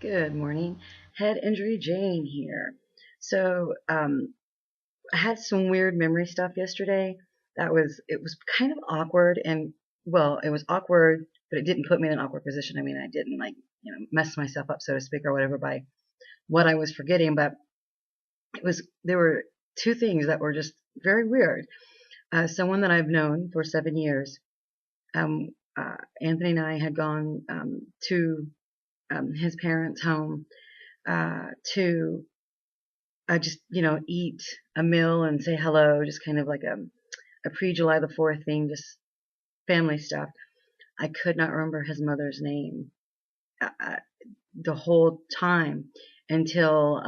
Good morning. Head Injury Jane here. I had some weird memory stuff yesterday. It was kind of awkward and, well, it was awkward, but it didn't put me in an awkward position. I mean, I didn't mess myself up, so to speak, or whatever by what I was forgetting, but there were two things that were just very weird. Someone that I've known for 7 years, um, Anthony and I had gone, to, his parents' home to just eat a meal and say hello, just kind of like a pre-July the 4th thing, just family stuff. I could not remember his mother's name uh, uh, the whole time until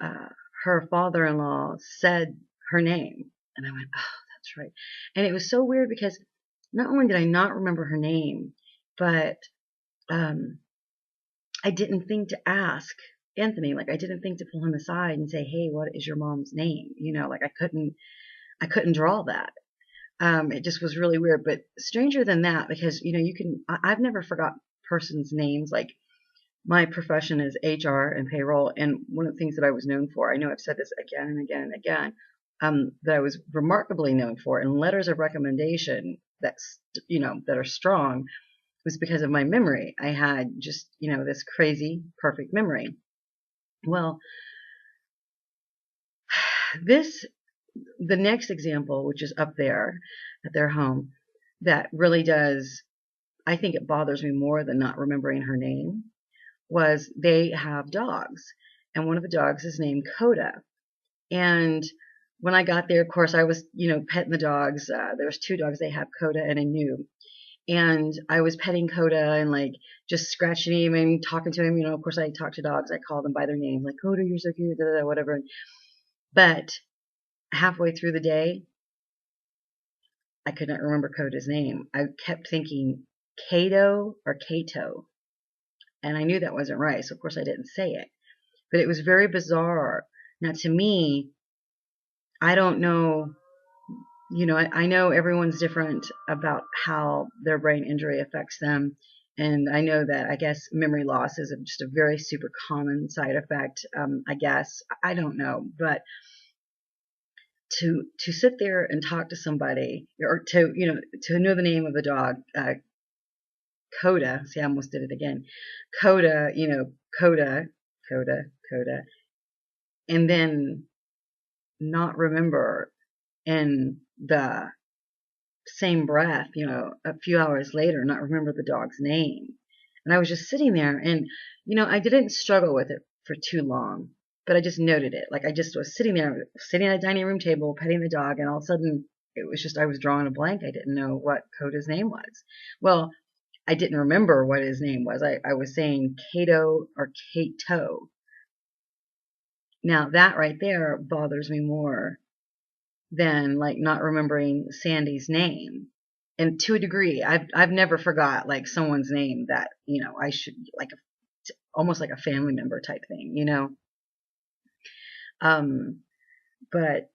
uh, her father-in-law said her name, and I went, "Oh, that's right." And it was so weird because not only did I not remember her name, but um, I didn't think to ask Anthony. Like I didn't think to pull him aside and say, "Hey, what is your mom's name?" Like I couldn't draw that. It just was really weird, but stranger than that because I've never forgot persons' names. Like my profession is HR and payroll, and one of the things that I was known for, I know I've said this again and again and again, that I was remarkably known for in letters of recommendation that are strong was because of my memory. I had just, this crazy perfect memory. Well, this, the next example, which is up there at their home, that really does, I think it bothers me more than not remembering her name, was they have dogs. And one of the dogs is named Coda. And when I got there, of course, I was, petting the dogs. There's two dogs they have, Coda and a new. And I was petting Coda and like just scratching him and talking to him. Of course, I talk to dogs. I call them by their name, like Coda, you're so cute, whatever. But halfway through the day, I could not remember Coda's name. I kept thinking Kato or Kato, and I knew that wasn't right. So of course I didn't say it. But it was very bizarre. Now to me, I don't know. I know everyone's different about how their brain injury affects them. And I know that I guess memory loss is just a very super common side effect. I guess I don't know, but to sit there and talk to somebody or to know the name of a dog, Coda. See, I almost did it again. Coda, Coda, Coda, Coda, and then not remember in the same breath, a few hours later, not remember the dog's name. And I was just sitting there and, I didn't struggle with it for too long, but I just noted it. Like I just was sitting there, sitting at a dining room table, petting the dog, and all of a sudden it was just, I was drawing a blank. I didn't know what Coda's name was. Well, I didn't remember what his name was. I was saying Cato or Cato. Now that right there bothers me more than like not remembering Sandy's name. And to a degree, I've never forgot like someone's name that I should like almost like a family member type thing. Um, but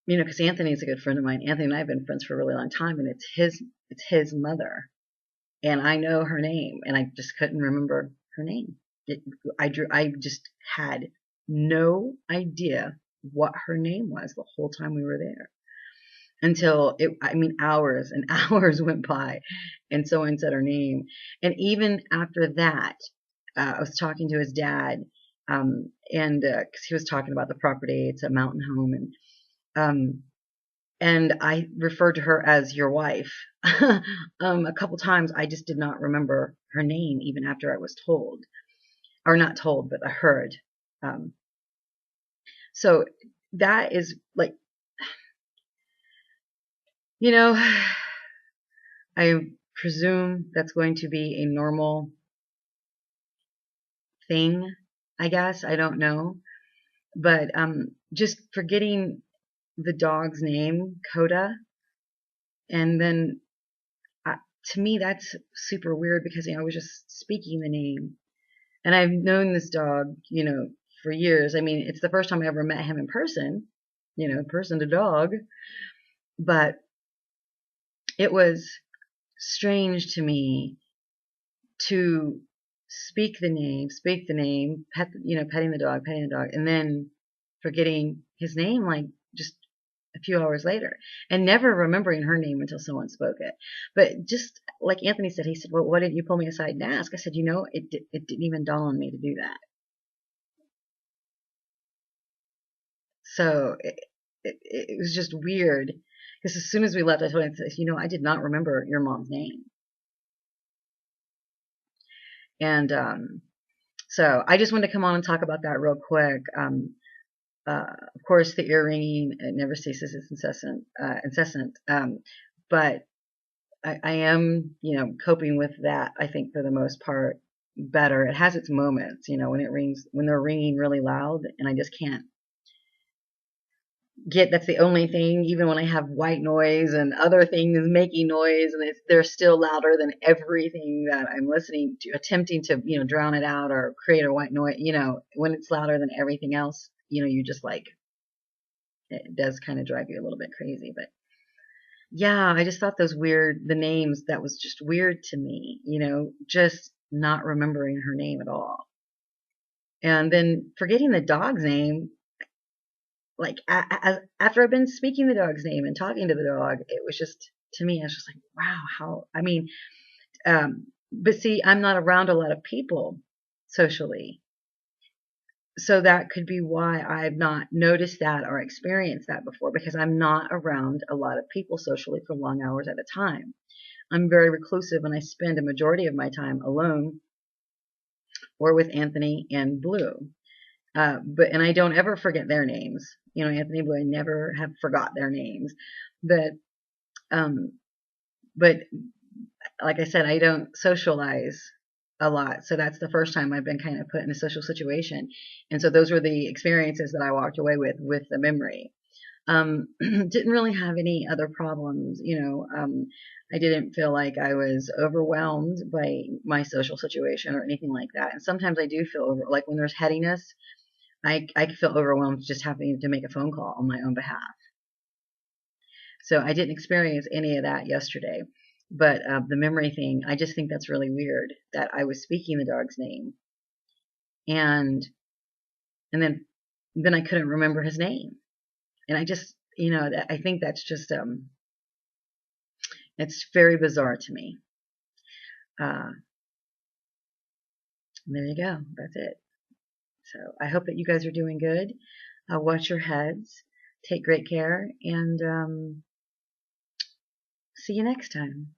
because Anthony's a good friend of mine. Anthony and I have been friends for a really long time, and it's his mother, and I know her name, and I just couldn't remember her name. I just had no idea what her name was the whole time we were there until hours and hours went by and someone said her name. And even after that, I was talking to his dad, and because he was talking about the property, it's a mountain home, um, and I referred to her as your wife. A couple times I just did not remember her name even after I was told, or not told, but I heard. Um, so that is like, you know, I presume that's going to be a normal thing, I guess. I don't know. But just forgetting the dog's name, Coda, and then to me that's super weird because I was just speaking the name, and I've known this dog, for years. I mean, it's the first time I ever met him in person, person to dog, but it was strange to me to speak the name, petting the dog, and then forgetting his name like just a few hours later, and never remembering her name until someone spoke it. But just like Anthony said, he said, "Well, why didn't you pull me aside and ask?" I said, it didn't even dawn on me to do that. So it was just weird because as soon as we left, I told him, I did not remember your mom's name. And so I just wanted to come on and talk about that real quick. Of course, the ear ringing, it never ceases. It's incessant. But I am, coping with that, I think, for the most part, better. It has its moments, when they're ringing really loud, and I just can't that's the only thing, even when I have white noise and other things making noise, and they're still louder than everything that I'm listening to, attempting to, drown it out or create a white noise, when it's louder than everything else, you just like, it does kind of drive you a little bit crazy. But yeah, I just thought the names, that was just weird to me, just not remembering her name at all. And then forgetting the dog's name, like after I've been speaking the dog's name and talking to the dog, it was just, to me, I was just like, wow, but see, I'm not around a lot of people socially. So that could be why I've not noticed that or experienced that before, because I'm not around a lot of people socially for long hours at a time. I'm very reclusive, and I spend a majority of my time alone or with Anthony and Blue. And I don't ever forget their names. Anthony and Blue, I never have forgot their names. But, um, but like I said, I don't socialize a lot. So that's the first time I've been kind of put in a social situation. And so those were the experiences that I walked away with the memory. Didn't really have any other problems. I didn't feel like I was overwhelmed by my social situation or anything like that. And sometimes I do feel like when there's headiness, I feel overwhelmed just having to make a phone call on my own behalf. So I didn't experience any of that yesterday. But the memory thing, I just think that's really weird that I was speaking the dog's name, and then I couldn't remember his name, and I just, I think that's just it's very bizarre to me. There you go. That's it. So I hope that you guys are doing good. Watch your heads. Take great care, and see you next time.